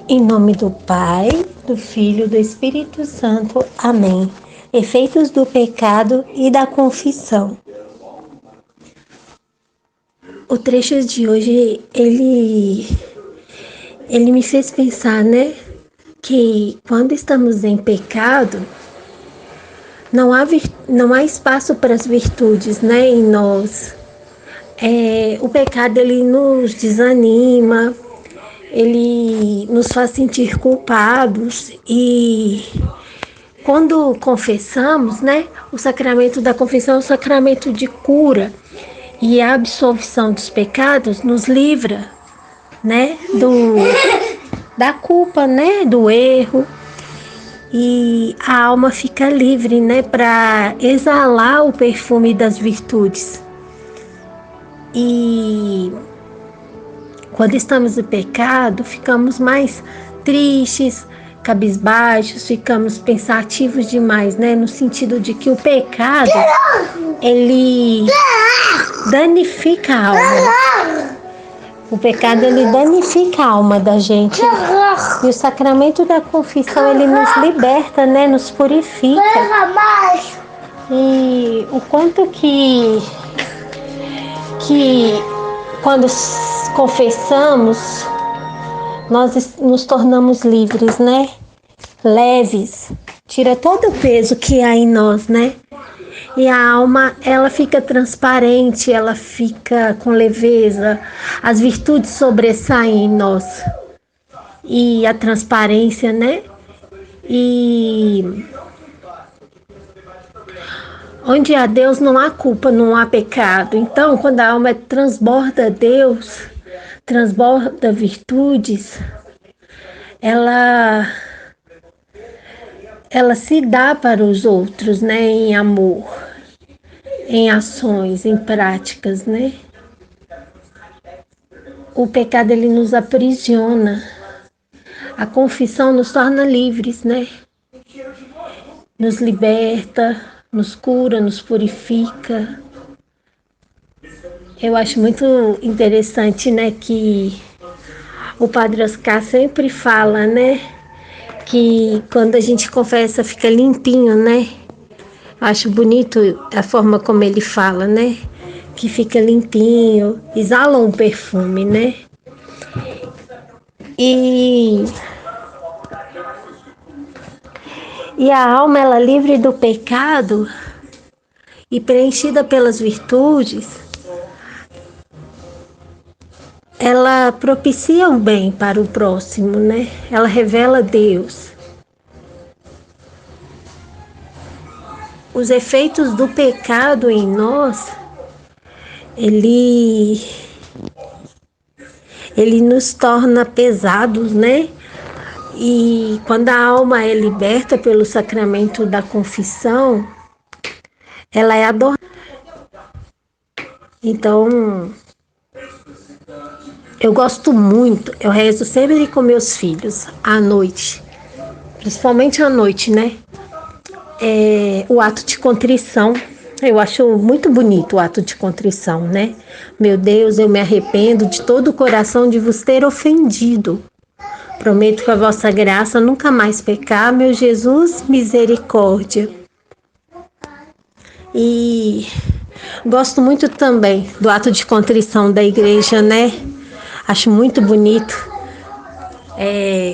Em nome do Pai, do Filho e do Espírito Santo. Amém. Efeitos do pecado e da confissão. O trecho de hoje, ele me fez pensar, né? Que quando estamos em pecado, não há espaço para as virtudes, né? Em nós. O pecado, ele nos desanima, ele nos faz sentir culpados e quando confessamos, né, o sacramento da confissão é um sacramento de cura e a absolvição dos pecados nos livra, né, da culpa, né, do erro, e a alma fica livre, né, para exalar o perfume das virtudes. E quando estamos no pecado, ficamos mais tristes, cabisbaixos, ficamos pensativos demais, né? No sentido de que o pecado, ele danifica a alma. O pecado, ele danifica a alma da gente. E o sacramento da confissão, ele nos liberta, né? Nos purifica. E o quanto que quando confessamos, nós nos tornamos livres, né? Leves, tira todo o peso que há em nós, né? E a alma, ela fica transparente, ela fica com leveza, as virtudes sobressaem em nós. E a transparência, né? E onde há Deus não há culpa, não há pecado. Então, quando a alma transborda Deus, transborda virtudes, ela se dá para os outros, né, em amor, em ações, em práticas, né? O pecado, ele nos aprisiona. A confissão nos torna livres, né? Nos liberta, nos cura, nos purifica. Eu acho muito interessante, né, que o Padre Oscar sempre fala, né, que quando a gente confessa fica limpinho, né? Acho bonito a forma como ele fala, né? Que fica limpinho, exala um perfume, né? E a alma, ela livre do pecado e preenchida pelas virtudes, ela propicia o bem para o próximo, né? Ela revela Deus. Os efeitos do pecado em nós, ele nos torna pesados, né? E quando a alma é liberta pelo sacramento da confissão, ela é adorada. Então, eu gosto muito, eu rezo sempre com meus filhos, à noite, principalmente à noite, né? O ato de contrição, eu acho muito bonito o ato de contrição, né? Meu Deus, eu me arrependo de todo o coração de vos ter ofendido. Prometo que a vossa graça nunca mais pecar, meu Jesus, misericórdia. E gosto muito também do ato de contrição da igreja, né? Acho muito bonito.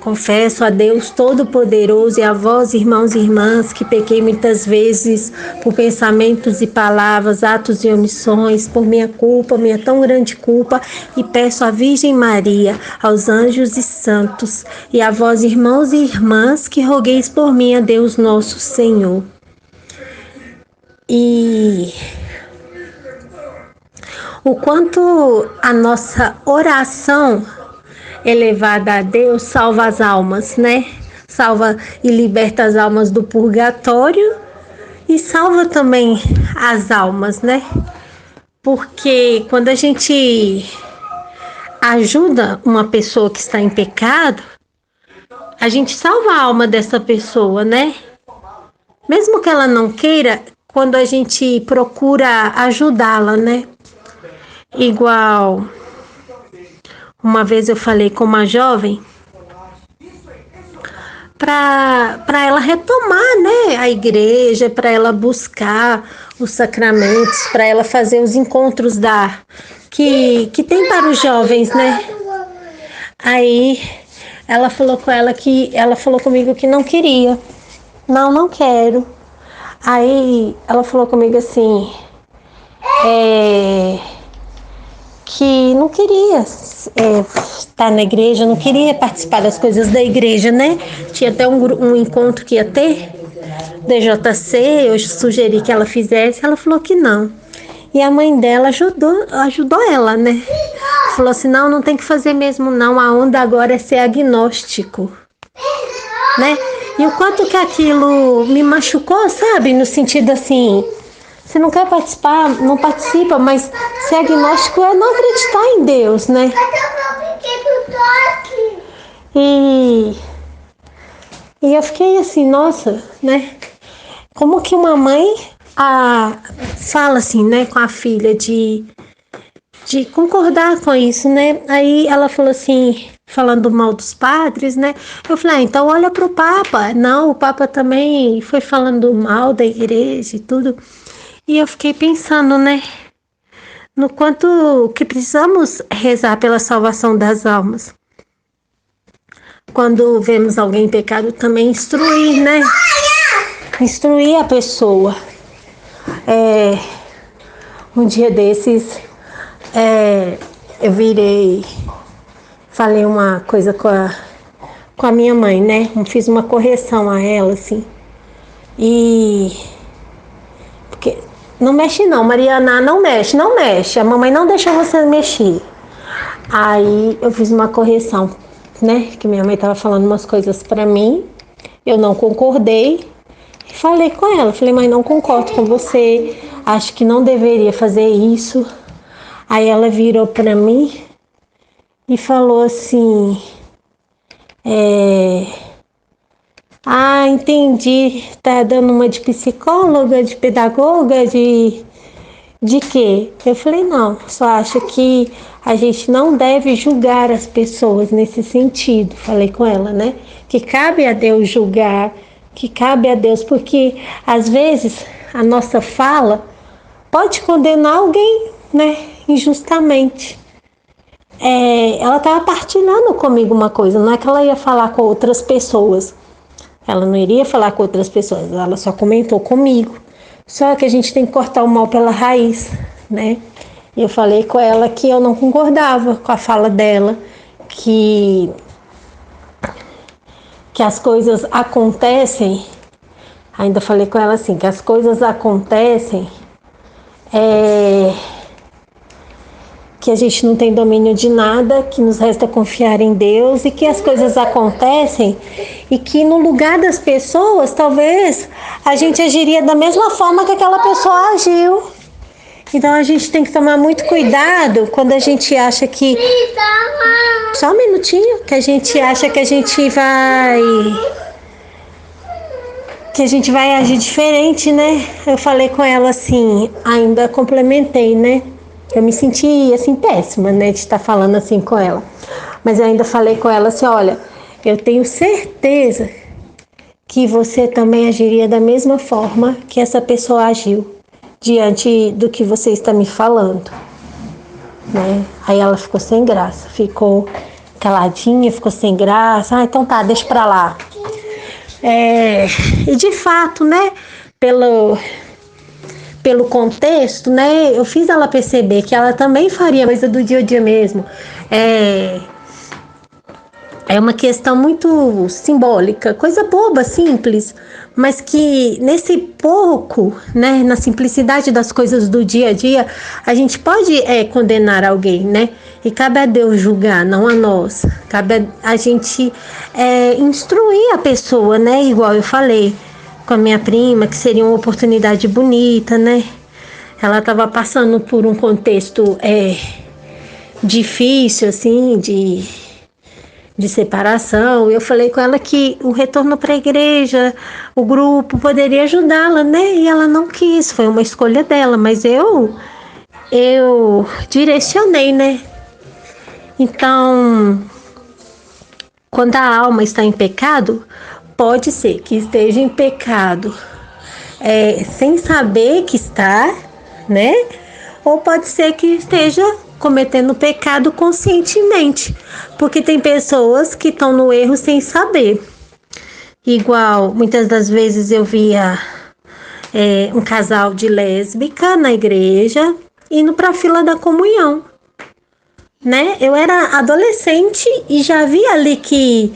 Confesso a Deus Todo-Poderoso e a vós, irmãos e irmãs, que pequei muitas vezes por pensamentos e palavras, atos e omissões, por minha culpa, minha tão grande culpa, e peço à Virgem Maria, aos anjos e santos, e a vós, irmãos e irmãs, que rogueis por mim a Deus nosso Senhor. E o quanto a nossa oração elevada a Deus salva as almas, né? Salva e liberta as almas do purgatório e salva também as almas, né? Porque quando a gente ajuda uma pessoa que está em pecado, a gente salva a alma dessa pessoa, né? Mesmo que ela não queira, quando a gente procura ajudá-la, né? Igual, uma vez eu falei com uma jovem para ela retomar, né, a igreja, para ela buscar os sacramentos, para ela fazer os encontros que tem para os jovens, né? Aí ela falou comigo que não queria. Não, não quero. Aí ela falou comigo assim, que não queria estar na igreja, não queria participar das coisas da igreja, né? Tinha até um encontro que ia ter, DJC, eu sugeri que ela fizesse, ela falou que não. E a mãe dela ajudou ela, né? Falou assim, não tem que fazer mesmo não, a onda agora é ser agnóstico, né? E o quanto que aquilo me machucou, sabe? No sentido assim, você não quer participar, não participa, mas ser agnóstico é não acreditar em Deus, né? E eu fiquei assim, nossa, né? Como que uma mãe fala assim, né, com a filha de concordar com isso, né? Aí ela falou assim, falando mal dos padres, né? Eu falei, então olha pro Papa. Não, o Papa também foi falando mal da igreja e tudo. E eu fiquei pensando, né? No quanto que precisamos rezar pela salvação das almas. Quando vemos alguém em pecado, também instruir, né? Instruir a pessoa. Um dia desses, eu falei uma coisa com a minha mãe, né? Eu fiz uma correção a ela, assim. Porque não mexe não, Mariana, não mexe. A mamãe não deixou você mexer. Aí eu fiz uma correção, né? Que minha mãe tava falando umas coisas pra mim. Eu não concordei. E falei com ela, falei, mãe, não concordo com você. Acho que não deveria fazer isso. Aí ela virou pra mim e falou assim, entendi, tá dando uma de psicóloga, de pedagoga, de quê? Eu falei, não, só acho que a gente não deve julgar as pessoas nesse sentido. Falei com ela, né? Que cabe a Deus julgar, que cabe a Deus, porque às vezes a nossa fala pode condenar alguém, né? Injustamente. Ela estava partilhando comigo uma coisa, não é que ela ia falar com outras pessoas. Ela não iria falar com outras pessoas, ela só comentou comigo. Só que a gente tem que cortar o mal pela raiz, né? E eu falei com ela que eu não concordava com a fala dela, que as coisas acontecem. Ainda falei com ela assim, que as coisas acontecem, que a gente não tem domínio de nada, que nos resta confiar em Deus e que as coisas acontecem e que no lugar das pessoas, talvez a gente agiria da mesma forma que aquela pessoa agiu. Então a gente tem que tomar muito cuidado quando a gente acha que... Só um minutinho, que a gente acha que a gente vai agir diferente, né? Eu falei com ela assim, ainda complementei, né? Eu me senti assim péssima, né, de estar falando assim com ela. Mas eu ainda falei com ela assim, olha, eu tenho certeza que você também agiria da mesma forma que essa pessoa agiu diante do que você está me falando, né? Aí ela ficou sem graça, ficou caladinha, ficou sem graça. Então tá, deixa pra lá. E de fato, né, pelo contexto, né, eu fiz ela perceber que ela também faria coisa do dia a dia mesmo. É uma questão muito simbólica, coisa boba, simples, mas que nesse pouco, né, na simplicidade das coisas do dia a dia, a gente pode condenar alguém, né? E cabe a Deus julgar, não a nós. Cabe a gente instruir a pessoa, né? Igual eu falei com a minha prima, que seria uma oportunidade bonita, né? Ela estava passando por um contexto difícil, assim, de separação. Eu falei com ela que o retorno para a igreja, o grupo poderia ajudá-la, né? E ela não quis, foi uma escolha dela, mas eu direcionei, né? Então, quando a alma está em pecado, pode ser que esteja em pecado sem saber que está, né? Ou pode ser que esteja cometendo pecado conscientemente, porque tem pessoas que estão no erro sem saber. Igual, muitas das vezes eu via um casal de lésbica na igreja indo para a fila da comunhão, né? Eu era adolescente e já vi ali que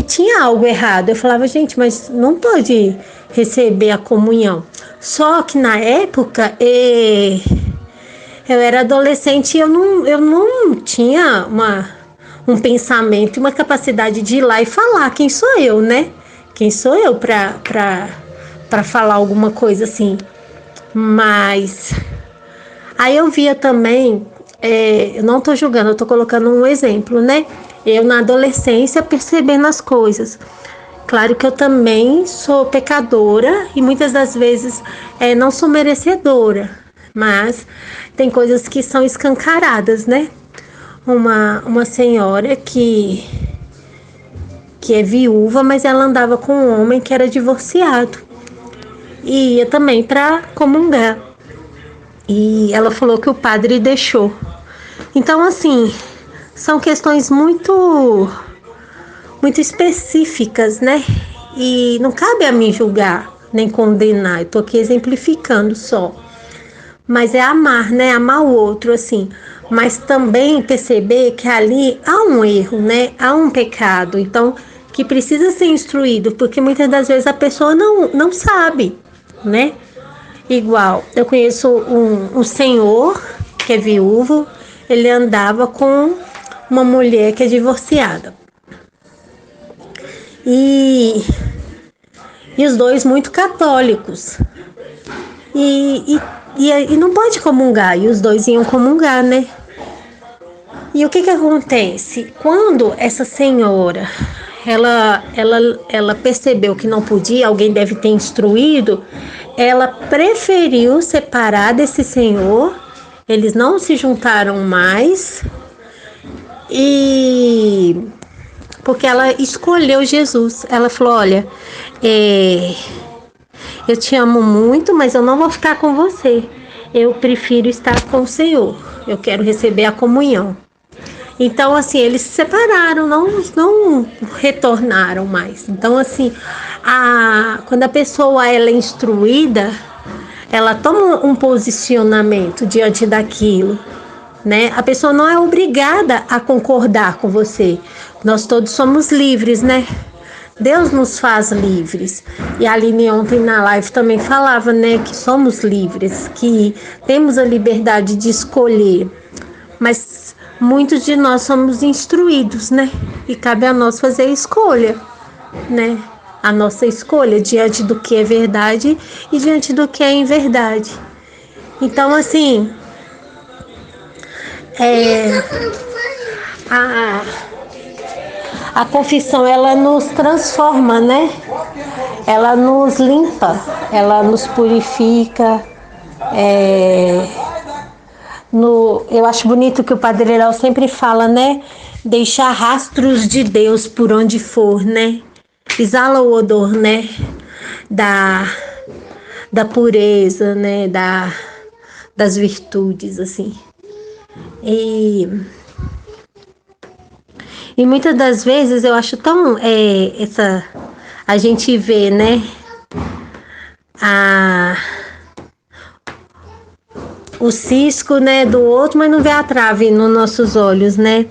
tinha algo errado. Eu falava, gente, mas não pode receber a comunhão. Só que na época eu era adolescente e eu não tinha um pensamento, uma capacidade de ir lá e falar quem sou eu, né? Quem sou eu para falar alguma coisa assim. Mas aí eu via também, eu não estou julgando, eu estou colocando um exemplo, né? Eu na adolescência percebendo as coisas. Claro que eu também sou pecadora e muitas das vezes não sou merecedora, mas tem coisas que são escancaradas, né? Uma senhora que é viúva, mas ela andava com um homem que era divorciado e ia também para comungar. E ela falou que o padre deixou. Então, assim, são questões muito específicas, né? E não cabe a mim julgar, nem condenar. Eu tô aqui exemplificando só. Mas é amar, né? Amar o outro, assim. Mas também perceber que ali há um erro, né? Há um pecado. Então, que precisa ser instruído, porque muitas das vezes a pessoa não sabe, né? Igual, eu conheço um senhor que é viúvo, ele andava com uma mulher que é divorciada. E os dois muito católicos. E não pode comungar, e os dois iam comungar, né? E o que acontece? Quando essa senhora, ela percebeu que não podia, alguém deve ter instruído, ela preferiu separar desse senhor, eles não se juntaram mais, porque ela escolheu Jesus. Ela falou, olha, eu te amo muito, mas eu não vou ficar com você. Eu prefiro estar com o Senhor. Eu quero receber a comunhão. Então, assim, eles se separaram, não retornaram mais. Então, assim, quando a pessoa ela é instruída, ela toma um posicionamento diante daquilo, né? A pessoa não é obrigada a concordar com você. Nós todos somos livres, né? Deus nos faz livres. E a Aline ontem na live também falava, né, que somos livres, que temos a liberdade de escolher. Mas muitos de nós somos instruídos, né? E cabe a nós fazer a escolha, né? A nossa escolha diante do que é verdade e diante do que é inverdade. Então, assim, a confissão, ela nos transforma, né? Ela nos limpa, ela nos purifica. Eu acho bonito que o Padre Léo sempre fala, né? Deixar rastros de Deus por onde for, né? Exala o odor, né? Da pureza, né? Das virtudes, assim. E muitas das vezes eu acho tão a gente vê, né, o cisco, né, do outro, mas não vê a trave nos nossos olhos, né?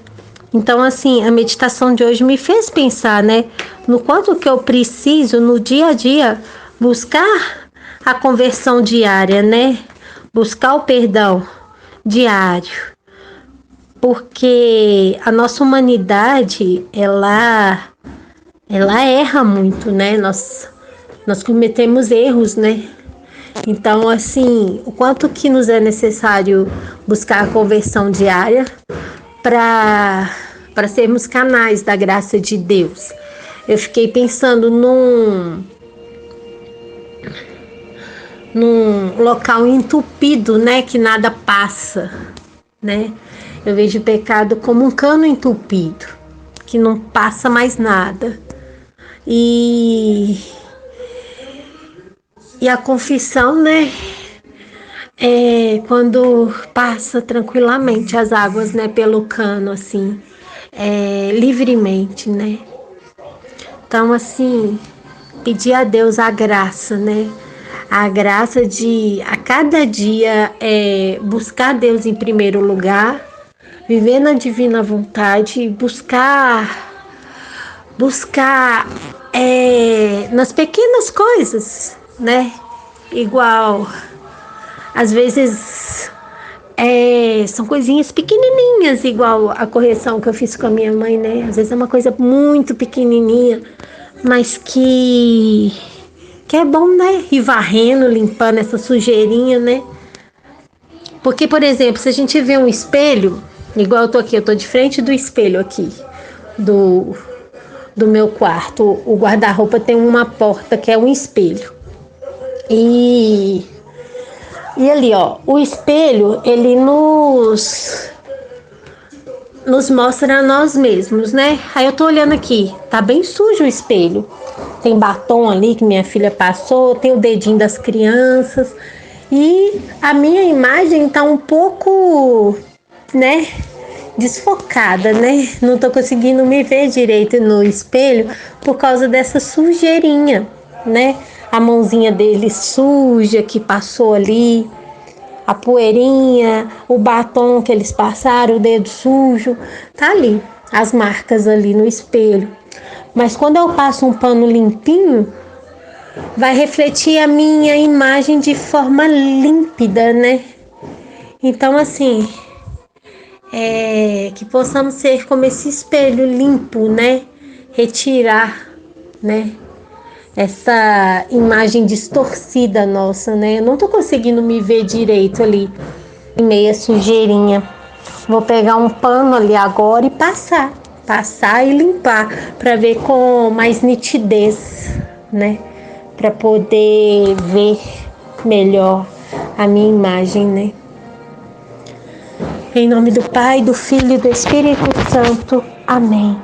Então, assim, a meditação de hoje me fez pensar, né, no quanto que eu preciso no dia a dia buscar a conversão diária, né? Buscar o perdão diário. Porque a nossa humanidade, ela erra muito, né? Nós cometemos erros, né? Então, assim, o quanto que nos é necessário buscar a conversão diária para sermos canais da graça de Deus. Eu fiquei pensando num local entupido, né? Que nada passa, né? Eu vejo o pecado como um cano entupido, que não passa mais nada. E, e a confissão, né? É quando passa tranquilamente as águas, né? Pelo cano, assim, livremente, né? Então, assim, pedir a Deus a graça, né? A graça de, a cada dia, buscar Deus em primeiro lugar, viver na divina vontade, buscar nas pequenas coisas, né? Igual, às vezes, são coisinhas pequenininhas, igual a correção que eu fiz com a minha mãe, né? Às vezes é uma coisa muito pequenininha, mas que é bom, né? Ir varrendo, limpando essa sujeirinha, né? Porque, por exemplo, se a gente vê um espelho, igual eu tô aqui, eu tô de frente do espelho aqui, do, do meu quarto. O guarda-roupa tem uma porta que é um espelho. E ali, ó, o espelho, ele nos mostra a nós mesmos, né? Aí eu tô olhando aqui, tá bem sujo o espelho. Tem batom ali que minha filha passou, tem o dedinho das crianças. E a minha imagem tá um pouco, né, desfocada, né? Não tô conseguindo me ver direito no espelho por causa dessa sujeirinha, né? A mãozinha dele suja que passou ali, a poeirinha, o batom que eles passaram, o dedo sujo, tá ali, as marcas ali no espelho. Mas quando eu passo um pano limpinho, vai refletir a minha imagem de forma límpida, né? Então, assim, que possamos ser como esse espelho limpo, né? Retirar, né? Essa imagem distorcida nossa, né? Eu não tô conseguindo me ver direito ali, meia sujeirinha. Vou pegar um pano ali agora e passar e limpar para ver com mais nitidez, né? Para poder ver melhor a minha imagem, né? Em nome do Pai, do Filho e do Espírito Santo. Amém.